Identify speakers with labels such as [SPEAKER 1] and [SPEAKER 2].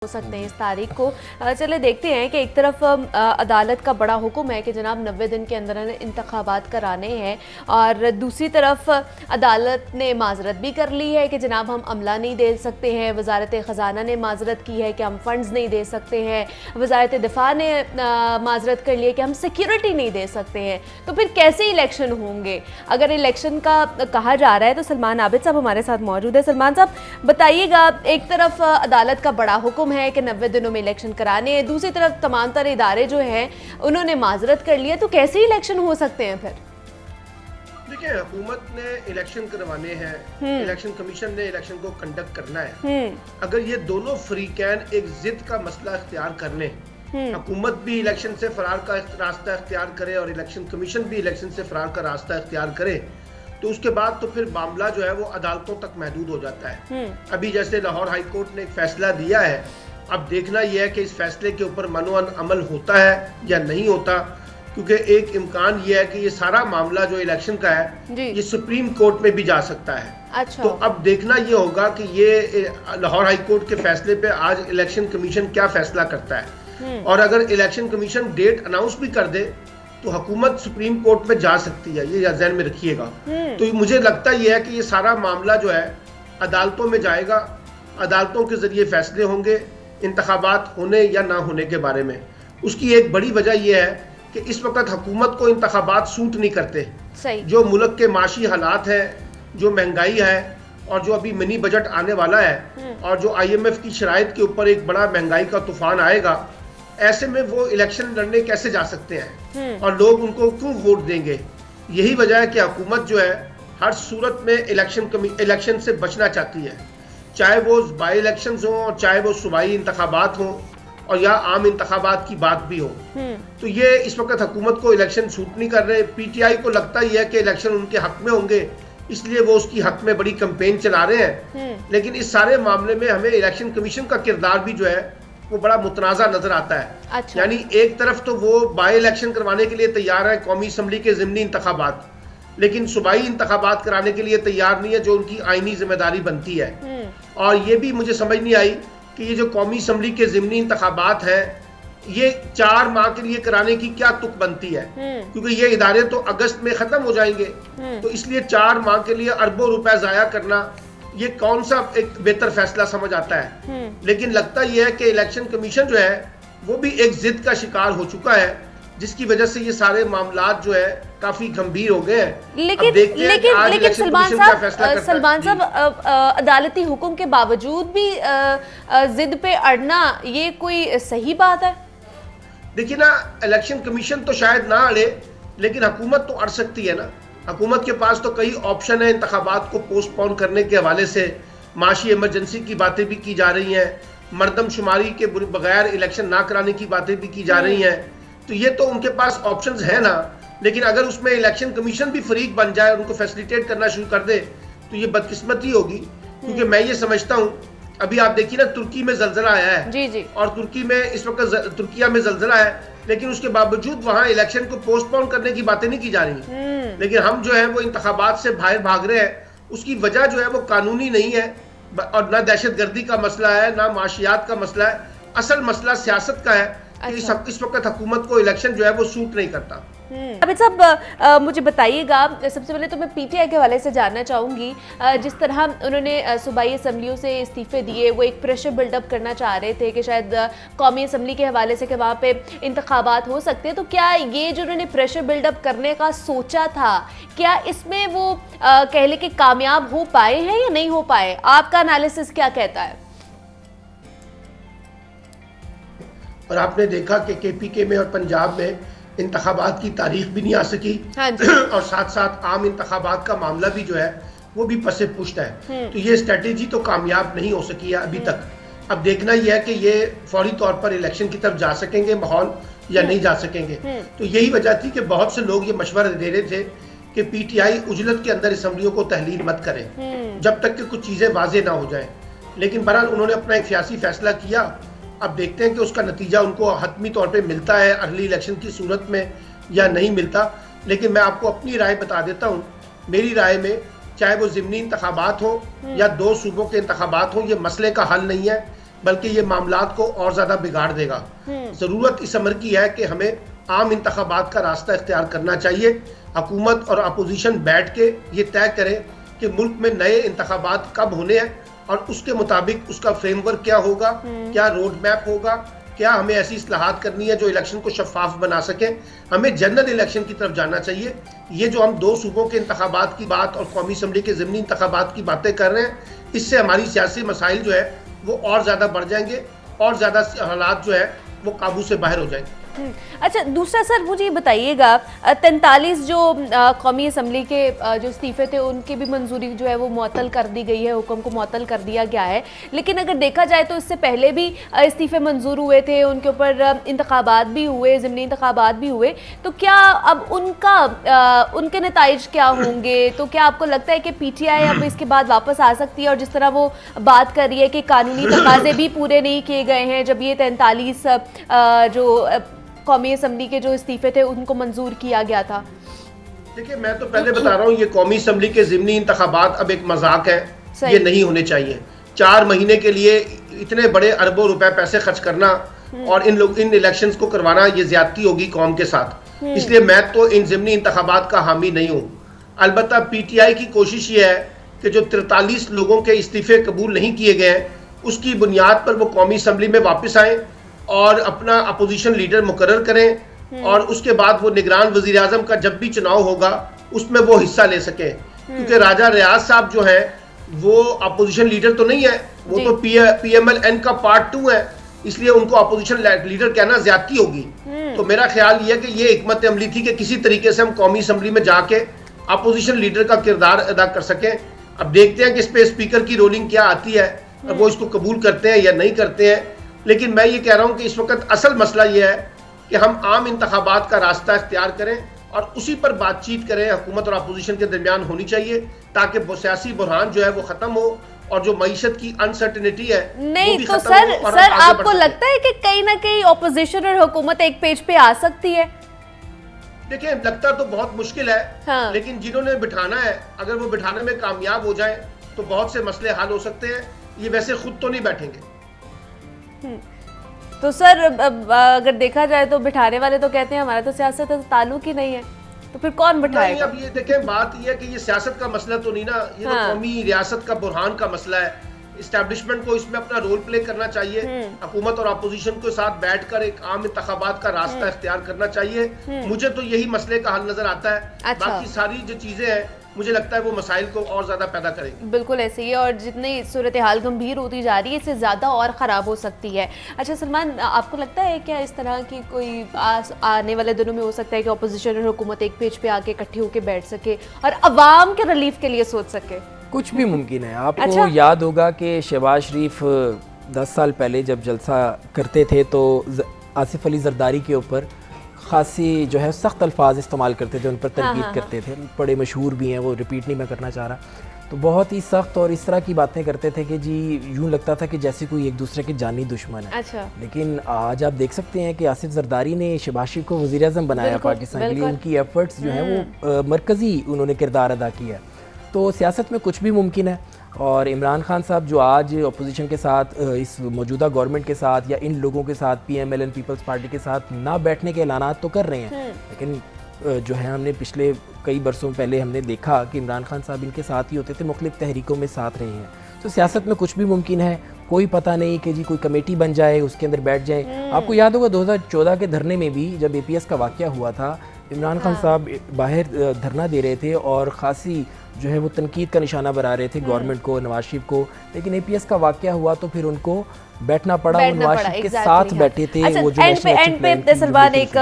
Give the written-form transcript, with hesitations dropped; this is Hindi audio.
[SPEAKER 1] हो सकते हैं इस तारीख को। चले देखते हैं कि एक तरफ अदालत का बड़ा हुक्म है कि जनाब 90 दिन के अंदर इंतखाबात कराने हैं और दूसरी तरफ अदालत ने माजरत भी कर ली है कि जनाब हम अमला नहीं दे सकते हैं। वजारत ख़जाना ने माजरत की है कि हम फंड्स नहीं दे सकते हैं। वजारत दिफा ने माजरत कर ली है कि हम सिक्योरिटी नहीं दे सकते हैं। तो फिर कैसे इलेक्शन होंगे? अगर इलेक्शन का कहा जा रहा है तो सलमान आबिद साहब हमारे साथ मौजूद है। सलमान साहब बताइएगा, एक तरफ अदालत का बड़ा हुक्म है कि 90 दिनों में इलेक्शन कराने हैं, दूसरी तरफ तमाम तरह इदारे जो हैं उन्होंने माजरत कर लिया, तो कैसे इलेक्शन हो सकते हैं फिर?
[SPEAKER 2] देखिए, हुकूमत ने इलेक्शन करवाने हैं, इलेक्शन कमीशन ने इलेक्शन को कंडक्ट करना है। अगर ये दोनों फ्रीकैन एक जिद का मसला इख्तियार कर लें, हुकूमत भी इलेक्शन से फरार का रास्ता इख्तियार करे और इलेक्शन कमीशन भी इलेक्शन से फरार का रास्ता इख्तियार करे, तो उसके बाद तो फिर मामला जो है वो अदालतों तक महदूद हो जाता है। अभी जैसे लाहौर हाई कोर्ट ने एक फैसला दिया है, अब देखना यह है कि इस फैसले के ऊपर मनोअन अमल होता है या नहीं होता, क्योंकि एक इम्कान यह है कि ये सारा मामला जो इलेक्शन का है ये सुप्रीम कोर्ट में भी जा सकता है।
[SPEAKER 1] अच्छा।
[SPEAKER 2] तो अब देखना ये होगा कि ये लाहौर हाई कोर्ट के फैसले पे आज इलेक्शन कमीशन क्या फैसला करता है, और अगर इलेक्शन कमीशन डेट अनाउंस भी कर दे तो हुकूमत सुप्रीम कोर्ट में जा सकती है, ये ज़हन में रखिएगा। तो मुझे लगता यह है कि ये सारा मामला जो है अदालतों में जाएगा, अदालतों के जरिए फैसले होंगे इंतखाबात होने या ना होने के बारे में। उसकी एक बड़ी वजह यह है कि इस वक्त हुकूमत को इंतखाबात सूट नहीं करते।
[SPEAKER 1] सही।
[SPEAKER 2] जो मुल्क के माशी हालात हैं, जो महंगाई है और जो अभी मिनी बजट आने वाला है और जो IMF की शराइत के ऊपर एक बड़ा महंगाई का तूफान आएगा, ऐसे में वो इलेक्शन लड़ने कैसे जा सकते हैं और लोग उनको क्यों वोट देंगे? यही वजह है कि हुकूमत जो है हर सूरत में इलेक्शन से बचना चाहती है, चाहे वो बाई इलेक्शन हों और चाहे वो सूबाई इंतखाबात हों और या आम इंतखाबात की बात भी हो। तो ये इस वक्त हुकूमत को इलेक्शन सूट नहीं कर रहे। PTI को लगता ही है कि इलेक्शन उनके हक में होंगे, इसलिए वो उसकी हक में बड़ी कैंपेन चला रहे हैं। लेकिन इस सारे मामले में हमें इलेक्शन कमीशन का किरदार भी जो है वो बड़ा मुतनाज़ा नजर आता है।
[SPEAKER 1] अच्छा।
[SPEAKER 2] यानी एक तरफ तो वो बाई इलेक्शन करवाने के लिए तैयार है, कौमी असम्बली के ज़िमनी इंतखाबात, लेकिन सूबाई इंतखाबात कराने के लिए तैयार नहीं है, जो उनकी आईनी जिम्मेदारी बनती है। और ये भी मुझे समझ नहीं आई कि ये जो कौमी असम्बली के ज़िमनी इंतखाबात हैं ये 4 माह के लिए कराने की क्या तुक बनती है, क्योंकि ये इदारे तो अगस्त में ख़त्म हो जाएंगे। तो इसलिए 4 माह के लिए अरबों रुपए ज़ाया करना ये कौन सा एक बेहतर फैसला समझ आता है। लेकिन लगता यह है कि इलेक्शन कमीशन जो है वो भी एक जिद का शिकार हो चुका है, जिसकी वजह से ये सारे मामलात जो है काफी गंभीर हो गए हैं।
[SPEAKER 1] लेकिन सलमान साहब अदालती हुक्म के बावजूद भी जिद पे अड़ना ये कोई सही बात है?
[SPEAKER 2] देखिए ना, इलेक्शन कमीशन तो शायद ना अड़े, लेकिन हुकूमत तो अड़ सकती है ना। हुकूमत के पास तो कई ऑप्शन है इंतखाबात को पोस्टपोन करने के हवाले से। माशी इमरजेंसी की बातें भी की जा रही हैं, मरदमशुमारी के बगैर इलेक्शन ना कराने की बातें भी की जा रही हैं। तो ये तो उनके पास ऑप्शंस है ना। लेकिन अगर उसमें इलेक्शन कमीशन भी फरीक बन जाए और उनको फैसिलिटेट करना शुरू कर दे तो ये बदकिस्मती होगी। क्योंकि मैं ये समझता हूँ, अभी आप देखिए ना, तुर्की में जलजला आया है।
[SPEAKER 1] जी। और
[SPEAKER 2] तुर्की में इस वक्त तुर्किया में जलजला है, लेकिन उसके बावजूद वहां इलेक्शन को पोस्टपोन करने की बातें नहीं की जा रही। लेकिन हम जो है वो इंतखाबात से बाहर भाग रहे हैं। उसकी वजह जो है वो कानूनी नहीं है और ना दहशतगर्दी का मसला है, ना माशियात का मसला है। असल मसला सियासत का है।
[SPEAKER 1] अच्छा।
[SPEAKER 2] इस वक्त हुकूमत को इलेक्शन जो है वो सूट नहीं करता।
[SPEAKER 1] अभी साहब मुझे बताइएगा, सबसे पहले तो मैं PTI के हवाले से जानना चाहूँगी, जिस तरह उन्होंने सूबाई असम्बलियों से इस्तीफे दिए, वो एक प्रेशर बिल्डअप करना चाह रहे थे कि शायद कौमी असम्बली के हवाले से कि वहाँ पे इंतखाबात हो सकते हैं। तो क्या ये जो उन्होंने प्रेशर बिल्डअप करने का सोचा था, क्या इसमें वो कह ले कि कामयाब हो पाए हैं या नहीं हो पाए? आपका एनालिसिस क्या कहता है?
[SPEAKER 2] और आपने देखा कि KPK में और पंजाब में इंतखाबात की तारीख भी नहीं आ सकी।
[SPEAKER 1] हाँ जी।
[SPEAKER 2] और साथ साथ आम इंतखाबात का मामला भी जो है वो भी पसे पुश्त है। तो ये स्ट्रेटेजी तो कामयाब नहीं हो सकी है अभी तक। अब देखना यह है कि ये फौरी तौर पर इलेक्शन की तरफ जा सकेंगे माहौल या नहीं जा सकेंगे। तो यही वजह थी कि बहुत से लोग ये मशवरा दे रहे थे कि PTI उजलत के अंदर असम्बलियों को तहलील मत करे जब तक कि कुछ चीज़ें वाजे ना हो जाए। लेकिन बहरहाल उन्होंने अपना एक सियासी फैसला किया। अब देखते हैं कि उसका नतीजा उनको हतमी तौर पे मिलता है अर्ली इलेक्शन की सूरत में या नहीं मिलता। लेकिन मैं आपको अपनी राय बता देता हूँ। मेरी राय में चाहे वो ज़िमनी इंतखाबात हो या 2 सूबों के इंतखाबात हो, ये मसले का हल नहीं है। बल्कि ये मामलात को और ज़्यादा बिगाड़ देगा। ज़रूरत इस अमर की है कि हमें आम इंतखाबात का रास्ता इख्तियार करना चाहिए। हुकूमत और अपोजिशन बैठ के ये तय करे कि मुल्क में नए इंतखाबात कब होने हैं और उसके मुताबिक उसका फ्रेमवर्क क्या होगा, क्या रोड मैप होगा, क्या हमें ऐसी इस्लाहात करनी है जो इलेक्शन को शफाफ बना सके। हमें जनरल इलेक्शन की तरफ जाना चाहिए। ये जो हम 2 सूबों के इंतखाबात की बात और कौमी असम्बली के ज़िमनी इंतखाबात की बातें कर रहे हैं, इससे हमारी सियासी मसाइल जो है वो और ज़्यादा बढ़ जाएंगे और ज़्यादा हालात जो है वो काबू से बाहर हो जाएंगे।
[SPEAKER 1] अच्छा, दूसरा सर मुझे ये बताइएगा, 43 जो कौमी असम्बली के जो इस्तीफे थे उनकी भी मंजूरी जो है वो मुअत्तल कर दी गई है, हुक्म को मुअत्तल कर दिया गया है। लेकिन अगर देखा जाए तो इससे पहले भी इस्तीफे मंजूर हुए थे, उनके ऊपर इंतखाबात भी हुए, ज़िमनी इंतखाबात भी हुए, तो क्या अब उनके नताइज क्या होंगे? तो क्या आपको लगता है कि PTI अब इसके बाद वापस आ सकती है? और जिस तरह वो बात कर रही है कि कानूनी तकाजे भी पूरे नहीं किए गए हैं जब ये 43 जो कौमी असम्बली के जो इस्तीफे थे उनको मंजूर किया गया था।
[SPEAKER 2] देखिए, मैं तो पहले बता रहा हूँ, ये कौमी असम्बली के ज़िमनी इंतखाबात अब एक मजाक है, ये नहीं होने चाहिए। 4 महीने के लिए इतने बड़े अरबों रुपए पैसे खर्च करना और इन इलेक्शंस को करवाना, ये ज्यादती होगी कौम के साथ। इसलिए मैं तो इन ज़िमनी इंतखाबात का हामी नहीं हूँ। अलबत्ता PTI की कोशिश ये है कि जो 43 लोगों के इस्तीफे कबूल नहीं किए गए हैं उसकी बुनियाद पर वो कौमी असम्बली में वापस आए और अपना अपोजिशन लीडर मुकर्रर करें और उसके बाद वो निगरान वज़ीर आज़म का जब भी चुनाव होगा उसमें वो हिस्सा ले सके। क्योंकि राजा रियाज साहब जो है वो अपोजिशन लीडर तो नहीं है, वो तो PMLN का पार्ट 2 है, इसलिए उनको अपोजिशन लीडर कहना ज्यादती होगी। तो मेरा ख्याल ये है कि ये हिकमत अमली थी कि किसी तरीके से हम कौमी असम्बली में जाके अपोजिशन लीडर का किरदार अदा कर सकें। अब देखते हैं कि इस पे स्पीकर की रोलिंग क्या आती है, वो इसको कबूल करते हैं या नहीं करते हैं। लेकिन मैं ये कह रहा हूं कि इस वक्त असल मसला ये है कि हम आम इंतखाबात का रास्ता इख्तियार करें और उसी पर बातचीत करें, हुकूमत और अपोजिशन के दरमियान होनी चाहिए, ताकि वो सियासी बुरहान जो है वो खत्म हो और जो मईशत की अनसर्टेनिटी है
[SPEAKER 1] नहीं तो सर आपको लगता है कि कहीं ना कहीं अपोजिशन और हुकूमत एक पेज पे आ सकती है?
[SPEAKER 2] देखिए, लगता तो बहुत मुश्किल है,
[SPEAKER 1] हाँ।
[SPEAKER 2] लेकिन जिन्होंने बिठाना है अगर वो बिठाने में कामयाब हो जाए तो बहुत से मसले हल हो सकते हैं। ये वैसे खुद तो नहीं बैठेंगे।
[SPEAKER 1] तो सर अगर देखा जाए तो बिठाने वाले तो कहते हैं हमारा तो सियासत से ताल्लुक ही नहीं है, तो फिर कौन बिठाएगा?
[SPEAKER 2] अब ये देखें, बात ये है कि ये सियासत का मसला तो नहीं ना, ये तो कौमी रियासत का बुरहान का मसला है। इस्टेब्लिशमेंट को इसमें अपना रोल प्ले करना चाहिए, हुकूमत और अपोजिशन के साथ बैठकर एक आम इंतखाबात का रास्ता इख्तियार करना चाहिए। मुझे तो यही मसले का हल नजर आता है।
[SPEAKER 1] अच्छा।
[SPEAKER 2] बाकी सारी जो चीजें हैं मुझे लगता है वो मसाइल को और ज्यादा पैदा करेगी।
[SPEAKER 1] बिल्कुल ऐसे ही है, और जितनी सूरत हाल गंभीर होती जा रही है इससे ज़्यादा और ख़राब हो सकती है। अच्छा सलमान, आपको लगता है क्या इस तरह की कोई आने वाले दिनों में हो सकता है कि अपोजिशन और हुकूमत एक पेज पे आके इकट्ठी होकर बैठ सके और अवाम के रिलीफ के लिए सोच सके?
[SPEAKER 3] कुछ भी मुमकिन है। आपको याद होगा कि शहबाज शरीफ 10 साल पहले जब जलसा करते थे तो आसिफ अली जरदारी के ऊपर खासी जो है सख्त अल्फाज इस्तेमाल करते थे, उन पर तनकीद करते थे। बड़े मशहूर भी हैं, वो रिपीट नहीं मैं करना चाह रहा। तो बहुत ही सख्त और इस तरह की बातें करते थे कि जी यूँ लगता था कि जैसे कोई एक दूसरे के जानी दुश्मन है।
[SPEAKER 1] अच्छा।
[SPEAKER 3] लेकिन आज आप देख सकते हैं कि आसिफ जरदारी ने शहबाज शरीफ को वज़ीर आज़म बनाया पाकिस्तान के लिए। उनकी एफर्ट्स जो हैं वो मरकज़ी उन्होंने किरदार अदा किया है। तो सियासत में कुछ भी मुमकिन है। और इमरान खान साहब जो आज अपोजिशन के साथ, इस मौजूदा गवर्नमेंट के साथ या इन लोगों के साथ, PMLN पीपल्स पार्टी के साथ ना बैठने के ऐलानात तो कर रहे हैं, लेकिन जो है हमने पिछले कई बरसों पहले हमने देखा कि इमरान खान साहब इनके साथ ही होते थे, मुख्तलिफ तहरीकों में साथ रहे हैं। तो सियासत में कुछ भी मुमकिन है, कोई पता नहीं कि जी कोई कमेटी बन जाए उसके अंदर बैठ जाए। आपको याद होगा 2014 के धरने में भी जब APS का वाक़या हुआ था, इमरान खान साहब बाहर धरना दे रहे थे और ख़ासी जो है वो तनकीद का निशाना बना रहे थे गवर्नमेंट को, नवाज शरीफ को। लेकिन APS का वाक़या हुआ तो फिर उनको बैठना पड़ा, नवाज शरीफ के साथ बैठे थे।
[SPEAKER 1] अच्छा, वो जो एंड पे सलमान एक